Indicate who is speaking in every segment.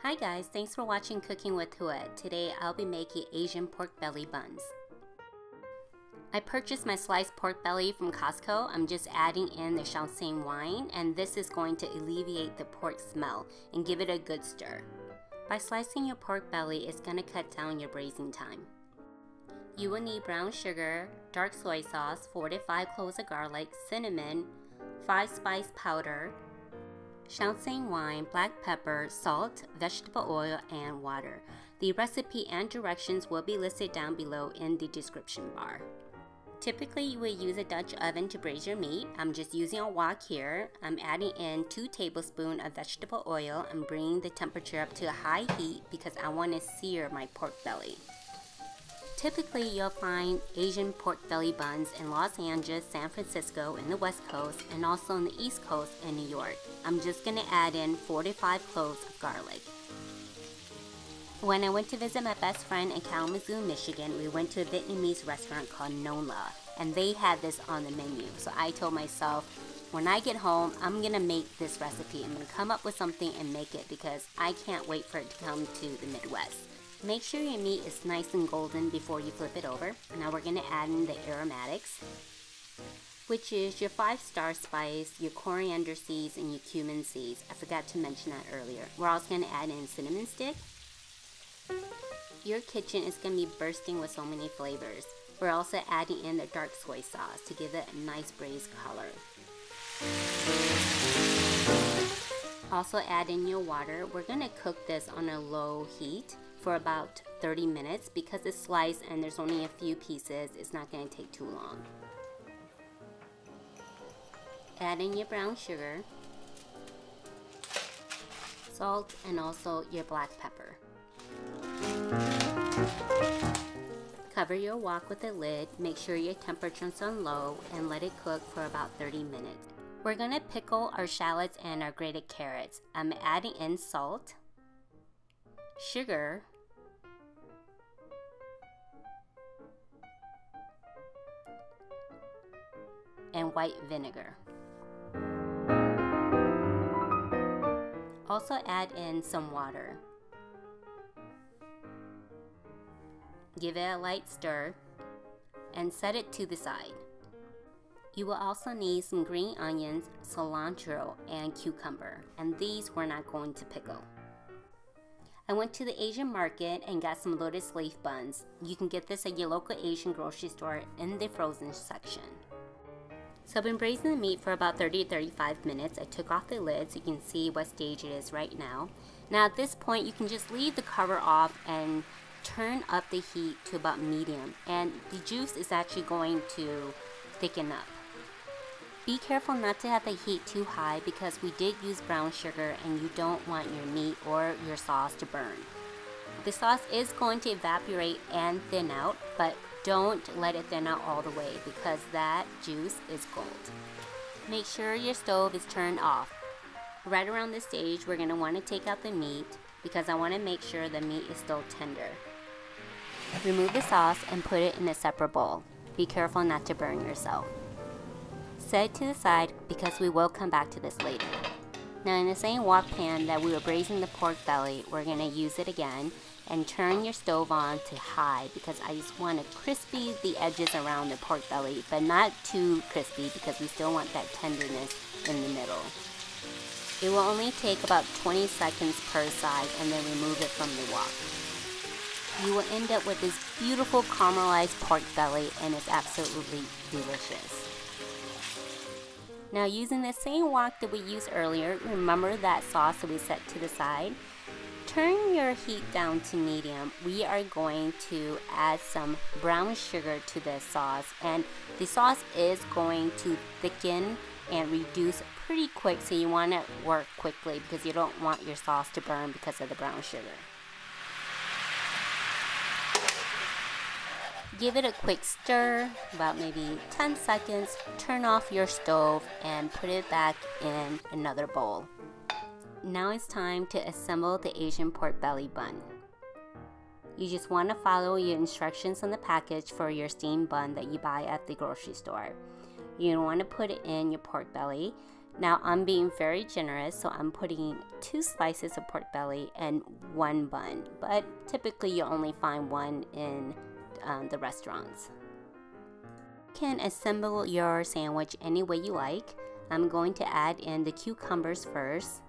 Speaker 1: Hi guys, thanks for watching Cooking with Huet. Today I'll be making Asian pork belly buns. I purchased my sliced pork belly from Costco. I'm just adding in the Shaosing wine, and this is going to alleviate the pork smell and give it a good stir. By slicing your pork belly, it's going to cut down your braising time. You will need brown sugar, dark soy sauce, 4 to 5 cloves of garlic, cinnamon, 5 spice powder, Shaosing wine, black pepper, salt, vegetable oil, and water. The recipe and directions will be listed down below in the description bar. Typically, you would use a Dutch oven to braise your meat. I'm just using a wok here. I'm adding in 2 tablespoons of vegetable oil. I'm bringing the temperature up to a high heat because I want to sear my pork belly. Typically, you'll find Asian pork belly buns in Los Angeles, San Francisco, and the West Coast, and also on the East Coast in New York. I'm just going to add in 4 to 5 cloves of garlic. When I went to visit my best friend in Kalamazoo, Michigan, we went to a Vietnamese restaurant called Non La, and they had this on the menu. So I told myself, when I get home, I'm going to make this recipe. I'm going to come up with something and make it because I can't wait for it to come to the Midwest. Make sure your meat is nice and golden before you flip it over. Now we're going to add in the aromatics, which is your 5-star spice, your coriander seeds, and your cumin seeds. I forgot to mention that earlier. We're also going to add in cinnamon stick. Your kitchen is going to be bursting with so many flavors. We're also adding in the dark soy sauce to give it a nice braised color. Also add in your water. We're going to cook this on a low heat for about 30 minutes because it's sliced and there's only a few pieces. It's not going to take too long. Add in your brown sugar, salt, and also your black pepper. Cover your wok with a lid. Make sure your temperature is on low and let it cook for about 30 minutes. We're going to pickle our shallots and our grated carrots. I'm adding in salt, sugar, and white vinegar. Also add in some water. Give it a light stir and set it to the side. You will also need some green onions, cilantro, and cucumber, and these we're not going to pickle. I went to the Asian market and got some Lotus Leaf buns. You can get this at your local Asian grocery store in the frozen section. So I've been braising the meat for about 30 to 35 minutes. I took off the lid so you can see what stage it is right now. Now at this point you can just leave the cover off and turn up the heat to about medium, and the juice is actually going to thicken up. Be careful not to have the heat too high because we did use brown sugar and you don't want your meat or your sauce to burn. The sauce is going to evaporate and thin out, but don't let it thin out all the way because that juice is gold. Make sure your stove is turned off. Right around this stage, we're going to want to take out the meat because I want to make sure the meat is still tender. Remove the sauce and put it in a separate bowl. Be careful not to burn yourself. Set it to the side because we will come back to this later. Now in the same wok pan that we were braising the pork belly, we're going to use it again and turn your stove on to high because I just want to crispy the edges around the pork belly, but not too crispy because we still want that tenderness in the middle. It will only take about 20 seconds per side and then remove it from the wok. You will end up with this beautiful caramelized pork belly and it's absolutely delicious. Now using the same wok that we used earlier, remember that sauce that we set to the side? Turn your heat down to medium. We are going to add some brown sugar to this sauce, and the sauce is going to thicken and reduce pretty quick, so you want to work quickly because you don't want your sauce to burn because of the brown sugar. Give it a quick stir, about maybe 10 seconds, turn off your stove and put it back in another bowl. Now it's time to assemble the Asian pork belly bun. You just want to follow your instructions on the package for your steamed bun that you buy at the grocery store. You want to put it in your pork belly. Now I'm being very generous, so I'm putting 2 slices of pork belly and 1 bun, but typically you only find one in the restaurants. You can assemble your sandwich any way you like. I'm going to add in the cucumbers first.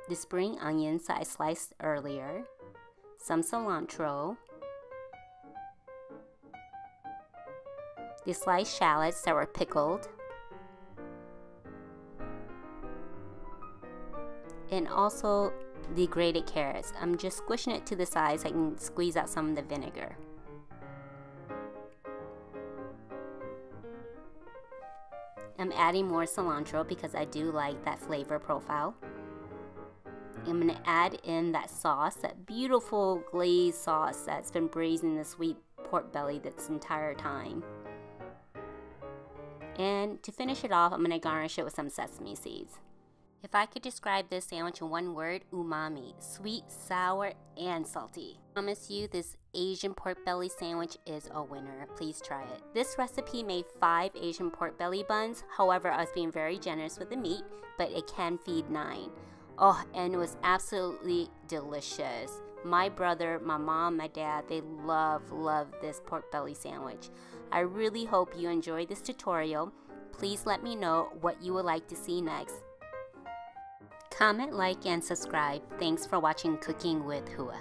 Speaker 1: The spring onions that I sliced earlier, some cilantro, the sliced shallots that were pickled, and also the grated carrots. I'm just squishing it to the side so I can squeeze out some of the vinegar. I'm adding more cilantro because I do like that flavor profile. I'm going to add in that sauce, that beautiful glaze sauce that's been braising the sweet pork belly this entire time. And to finish it off, I'm going to garnish it with some sesame seeds. If I could describe this sandwich in one word, umami. Sweet, sour, and salty. I promise you this Asian pork belly sandwich is a winner. Please try it. This recipe made 5 Asian pork belly buns. However, I was being very generous with the meat, but it can feed 9. Oh, and it was absolutely delicious. My brother, my mom, my dad, they love this pork belly sandwich. I really hope you enjoyed this tutorial. Please let me know what you would like to see next. Comment, like, and subscribe. Thanks for watching Cooking with Hua.